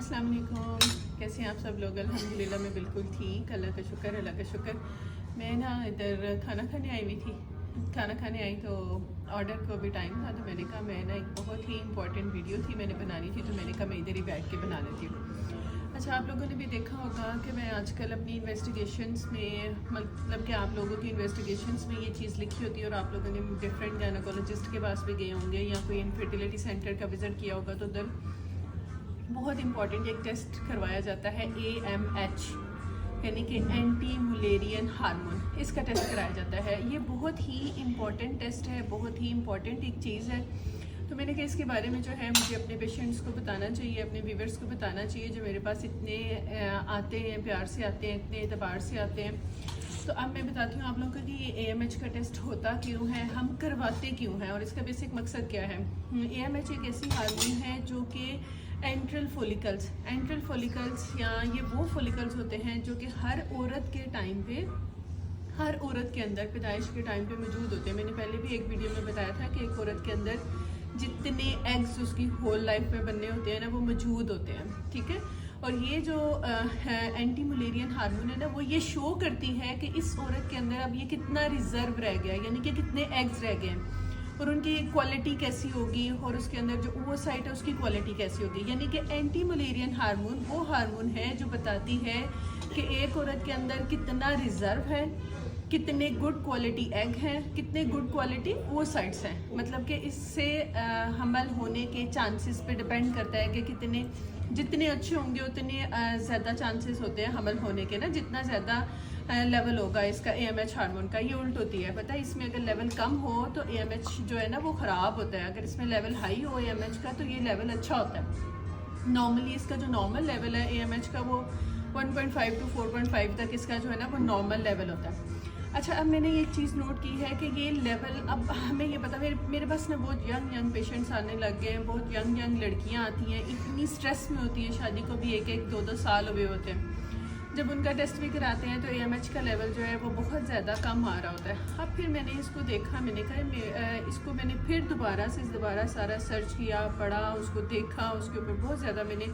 अस्सलाम वालेकुम। कैसे हैं आप सब लोग? अल्हम्दुलिल्लाह मैं बिल्कुल ठीक, अल्लाह का शुक्र, अल्लाह का शुक्र। मैं ना इधर खाना खाने आई हुई थी। खाना खाने आई तो ऑर्डर को भी टाइम था, तो मैंने कहा मैं ना एक बहुत ही इंपॉर्टेंट वीडियो थी मैंने बनानी थी, तो मैंने कहा मैं इधर ही बैठ के बना लेती हूँ। अच्छा, आप लोगों ने भी देखा होगा कि मैं आजकल अपनी इन्वेस्टिगेशंस में, मतलब कि आप लोगों की इन्वेस्टिगेशंस में ये चीज़ लिखी होती है और आप लोगों ने डिफरेंट गायनेकोलॉजिस्ट के पास भी गए होंगे या कोई इनफर्टिलिटी सेंटर का विज़िट किया होगा, तो उधर बहुत इंपॉर्टेंट एक टेस्ट करवाया जाता है AMH, यानी कि एंटी मुलेरियन हार्मोन। इसका टेस्ट कराया जाता है। ये बहुत ही इम्पॉर्टेंट टेस्ट है, बहुत ही इम्पॉर्टेंट एक चीज़ है। तो मैंने कहा इसके बारे में जो है मुझे अपने पेशेंट्स को बताना चाहिए, अपने व्यूवर्स को बताना चाहिए जो मेरे पास इतने आते हैं, प्यार से आते हैं, इतने एतबार से आते हैं। तो अब मैं बताती हूँ आप लोगों को कि ये AMH का टेस्ट होता क्यों है, हम करवाते क्यों हैं और इसका बेसिक मकसद क्या है। AMH एक ऐसी हार्मोन है जो कि एंट्रल फॉलिकल्स या ये वो फॉलिकल्स होते हैं जो कि हर औरत के टाइम पे, हर औरत के अंदर पैदाइश के टाइम पे मौजूद होते हैं। मैंने पहले भी एक वीडियो में बताया था कि एक औरत के अंदर जितने एग्स उसकी होल लाइफ में बनने होते हैं ना, वो मौजूद होते हैं, ठीक है। और ये जो एंटी मुलेरियन हार्मोन है ना, वो ये शो करती है कि इस औरत के अंदर अब ये कितना रिजर्व रह गया, यानी कि कितने एग्स रह गए और उनकी क्वालिटी कैसी होगी और उसके अंदर जो ओवोसाइट है उसकी क्वालिटी कैसी होगी। यानी कि एंटी मलेरियन हार्मोन वो हार्मोन है जो बताती है कि एक औरत के अंदर कितना रिजर्व है, कितने गुड क्वालिटी एग हैं, कितने गुड क्वालिटी ओवोसाइट्स हैं। मतलब कि इससे हमल होने के चांसेस पे डिपेंड करता है कि कितने, जितने अच्छे होंगे उतने ज़्यादा चांसेस होते हैं हमल होने के ना। जितना ज़्यादा लेवल होगा इसका AMH हार्मोन का, ये उल्ट होती है, पता है। इसमें अगर लेवल कम हो तो AMH जो है ना वो ख़राब होता है। अगर इसमें लेवल हाई हो AMH का तो ये लेवल अच्छा होता है। नॉर्मली इसका जो नॉर्मल लेवल है AMH का वो 1.5 to 4.5 तक इसका जो है ना वो नॉर्मल लेवल होता है। अच्छा, अब मैंने एक चीज़ नोट की है कि ये लेवल, अब हमें ये पता, मेरे पास ना बहुत यंग पेशेंट्स आने लग गए हैं, बहुत यंग लड़कियां आती हैं, इतनी स्ट्रेस में होती है, शादी को भी 1-2 साल हुए होते हैं। जब उनका टेस्ट भी कराते हैं तो AMH का लेवल जो है वो बहुत ज़्यादा कम आ रहा होता है। अब फिर मैंने इसको देखा, मैंने कहा इसको मैंने फिर दोबारा सारा सर्च किया, पढ़ा, उसको देखा, उसके ऊपर बहुत ज़्यादा मैंने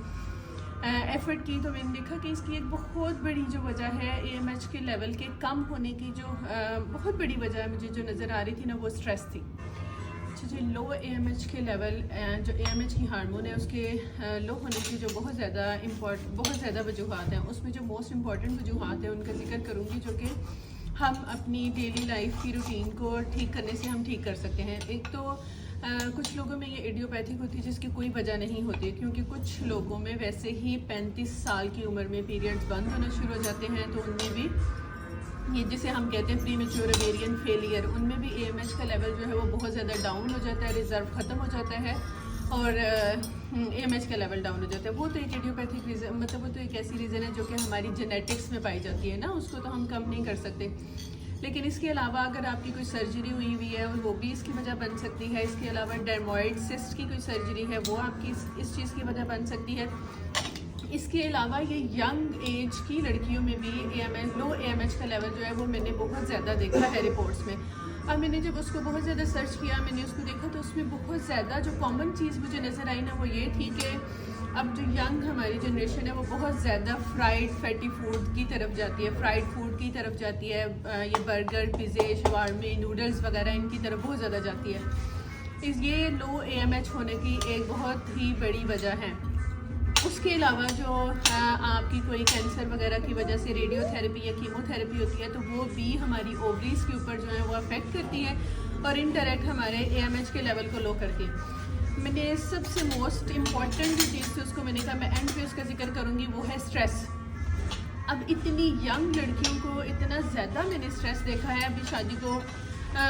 एफ़र्ट की। तो मैंने देखा कि इसकी एक बहुत बड़ी जो वजह है AMH के लेवल के कम होने की, जो बहुत बड़ी वजह मुझे जो नज़र आ रही थी ना, वो स्ट्रेस थी। अच्छा जी, लो AMH के लेवल, जो AMH की हार्मोन है उसके लो होने की जो बहुत ज़्यादा वजूहात हैं, उसमें जो मोस्ट इम्पॉर्टेंट वजूहात हैं उनका जिक्र करूँगी, जो कि हम अपनी डेली लाइफ की रूटीन को ठीक करने से हम ठीक कर सकते हैं। एक तो कुछ लोगों में ये इडियोपैथिक होती है जिसकी कोई वजह नहीं होती, क्योंकि कुछ लोगों में वैसे ही 35 साल की उम्र में पीरियड्स बंद होना शुरू हो जाते हैं, तो उनमें भी ये जिसे हम कहते हैं प्रीमेच्योर ओवेरियन फेलियर, उनमें भी AMH का लेवल जो है वो बहुत ज़्यादा डाउन हो जाता है, रिजर्व ख़त्म हो जाता है और AMH का लेवल डाउन हो जाता है। वो तो एक इडियोपैथिक रीज़न, मतलब वो तो एक ऐसी रीज़न है जो कि हमारी जेनेटिक्स में पाई जाती है ना, उसको तो हम कम नहीं कर सकते। लेकिन इसके अलावा अगर आपकी कोई सर्जरी हुई हुई है और वो भी इसकी वजह बन सकती है। इसके अलावा डर्मोइड सिस्ट की कोई सर्जरी है, वो आपकी इस चीज़ की वजह बन सकती है। इसके अलावा ये यंग एज की लड़कियों में भी लो AMH का लेवल जो है वो मैंने बहुत ज़्यादा देखा है रिपोर्ट्स में। अब मैंने जब उसको बहुत ज़्यादा सर्च किया, मैंने उसको देखा, तो उसमें बहुत ज़्यादा जो कॉमन चीज़ मुझे नज़र आई ना, वो ये थी कि अब जो यंग हमारी जनरेशन है वो बहुत ज़्यादा फ्राइड फैटी फूड की तरफ जाती है, फ्राइड फूड की तरफ जाती है। ये बर्गर, पिज़्ज़े, शवारमे, नूडल्स वगैरह इनकी तरफ बहुत ज़्यादा जाती है। ये लो AMH होने की एक बहुत ही बड़ी वजह है। उसके अलावा जो आपकी कोई कैंसर वगैरह की वजह से रेडियोथेरेपी या कीमोथेरेपी होती है, तो वो भी हमारी ओवरीज के ऊपर जो है वो अफेक्ट करती है और इनडायरेक्ट हमारे AMH के लेवल को लो करती है। मैंने सबसे मोस्ट इम्पॉर्टेंट जो चीज़ थी उसको मैंने कहा मैं एंड पे उसका जिक्र करूँगी, वो है स्ट्रेस। अब इतनी यंग लड़कियों को इतना ज़्यादा मैंने स्ट्रेस देखा है। अभी शादी को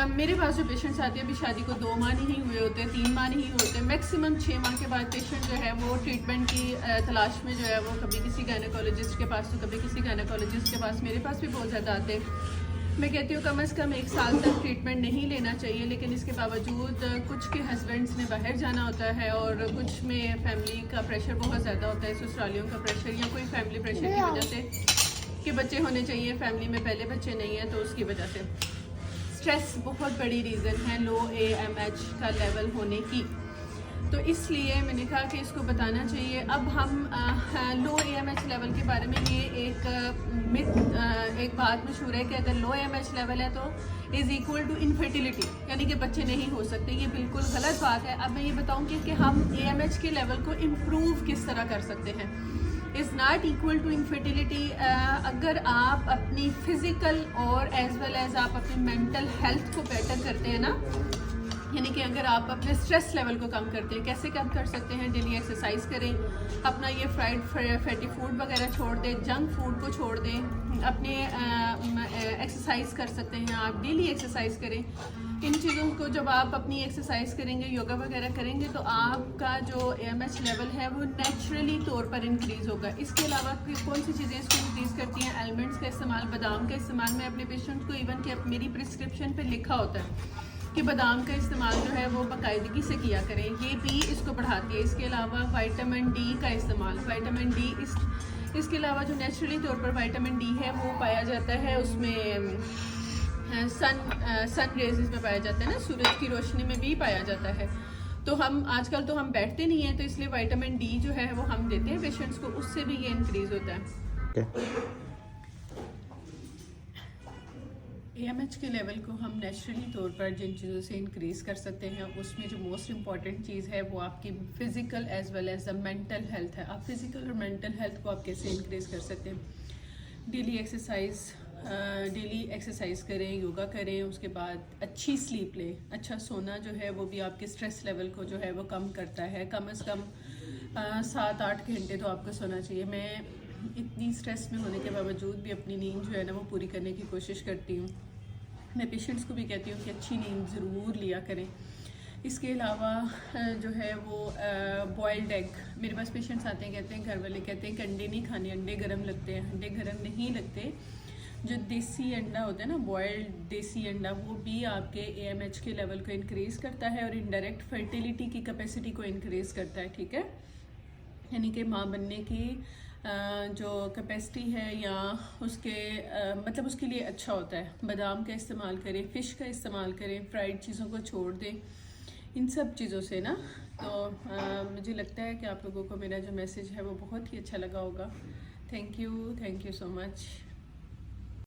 मेरे पास जो पेशेंट्स आते हैं अभी शादी को 2 माह नहीं हुए होते, 3 माह नहीं होते, मैक्सिमम 6 माह के बाद पेशेंट जो है वो ट्रीटमेंट की तलाश में जो है वो कभी किसी गायनेकोलॉजिस्ट के पास तो कभी किसी गायनेकोलॉजिस्ट के पास, मेरे पास भी बहुत ज़्यादा आते हैं। मैं कहती हूँ कम से कम 1 साल तक ट्रीटमेंट नहीं लेना चाहिए, लेकिन इसके बावजूद कुछ के हस्बैंड्स ने बाहर जाना होता है और कुछ में फैमिली का प्रेशर बहुत ज़्यादा होता है, ससुरालियों का प्रेशर या कोई फैमिली प्रेशर की वजह से कि बच्चे होने चाहिए, फैमिली में पहले बच्चे नहीं हैं, तो उसकी वजह से स्ट्रेस बहुत बड़ी रीज़न है लो AMH का लेवल होने की। तो इसलिए मैंने कहा कि इसको बताना चाहिए। अब हम लो AMH लेवल के बारे में, ये एक बात मशहूर है कि अगर लो AMH लेवल है तो इज़ इक्वल टू इनफर्टिलिटी, यानी कि बच्चे नहीं हो सकते। ये बिल्कुल गलत बात है। अब मैं ये बताऊंगी कि हम AMH के लेवल को इम्प्रूव किस तरह कर सकते हैं। Is not equal to infertility. अगर आप अपनी फ़िज़िकल और एज वेल एज आप अपनी मेंटल हेल्थ को बेटर करते हैं ना, यानी कि अगर आप अपने स्ट्रेस लेवल को कम करते हैं, कैसे कम कर सकते हैं? डेली एक्सरसाइज करें, अपना ये फ्राइड फैटी फूड वगैरह छोड़ दें, जंक फूड को छोड़ दें, अपने एक्सरसाइज कर सकते हैं आप, डेली एक्सरसाइज करें। इन चीज़ों को जब आप अपनी एक्सरसाइज करेंगे, योगा वगैरह करेंगे, तो आपका जो AMH लेवल है वो नेचुरली तौर पर इंक्रीज़ होगा। इसके अलावा कौन सी चीज़ें इसको इंक्रीज़ करती हैं? एलमंड्स का इस्तेमाल, बादाम का इस्तेमाल। मैं अपने पेशेंट को इवन कि मेरी प्रिस्क्रिप्शन पर लिखा होता है कि बादाम का इस्तेमाल जो है वो बाकायदगी से किया करें, ये भी इसको बढ़ाती है। इसके अलावा विटामिन D का इस्तेमाल, विटामिन D इसके अलावा जो नेचुरली तौर पर विटामिन D है वो पाया जाता है उसमें सन रेजेस में पाया जाता है ना, सूरज की रोशनी में भी पाया जाता है। तो हम आजकल तो हम बैठते नहीं हैं, तो इसलिए विटामिन D जो है वो हम देते हैं पेशेंट्स को, उससे भी ये इंक्रीज़ होता है। AMH के लेवल को हम नेचुरली तौर पर जिन चीज़ों से इंक्रीज़ कर सकते हैं, उसमें जो मोस्ट इम्पॉर्टेंट चीज़ है वो आपकी physical as well as the mental health है। आप फिज़िकल और मेंटल हेल्थ को आप कैसे इंक्रीज़ कर सकते हैं? डेली एक्सरसाइज करें, योगा करें, उसके बाद अच्छी स्लीप लें। अच्छा सोना जो है वो भी आपके स्ट्रेस लेवल को जो है वो कम करता है। कम से कम 7-8 घंटे तो आपको सोना चाहिए। मैं इतनी स्ट्रेस में होने के बावजूद भी अपनी नींद जो है ना वो पूरी करने की कोशिश करती हूँ। मैं पेशेंट्स को भी कहती हूँ कि अच्छी नींद ज़रूर लिया करें। इसके अलावा जो है वो बॉयल्ड एग, मेरे पास पेशेंट्स आते हैं, कहते हैं घर वाले कहते हैं कि अंडे नहीं खाने, अंडे गर्म लगते हैं। अंडे गर्म नहीं लगते। जो देसी अंडा होता है ना, बॉयल्ड देसी अंडा, वो भी आपके AMH के लेवल को इंक्रीज़ करता है और इनडायरेक्ट फर्टिलिटी की कैपेसिटी को इंक्रीज़ करता है। ठीक है, यानी कि माँ बनने की जो कैपेसिटी है या उसके मतलब उसके लिए अच्छा होता है। बादाम का इस्तेमाल करें, फ़िश का इस्तेमाल करें, फ्राइड चीज़ों को छोड़ दें, इन सब चीज़ों से ना। तो मुझे लगता है कि आप लोगों को मेरा जो मैसेज है वो बहुत ही अच्छा लगा होगा। Thank you so much.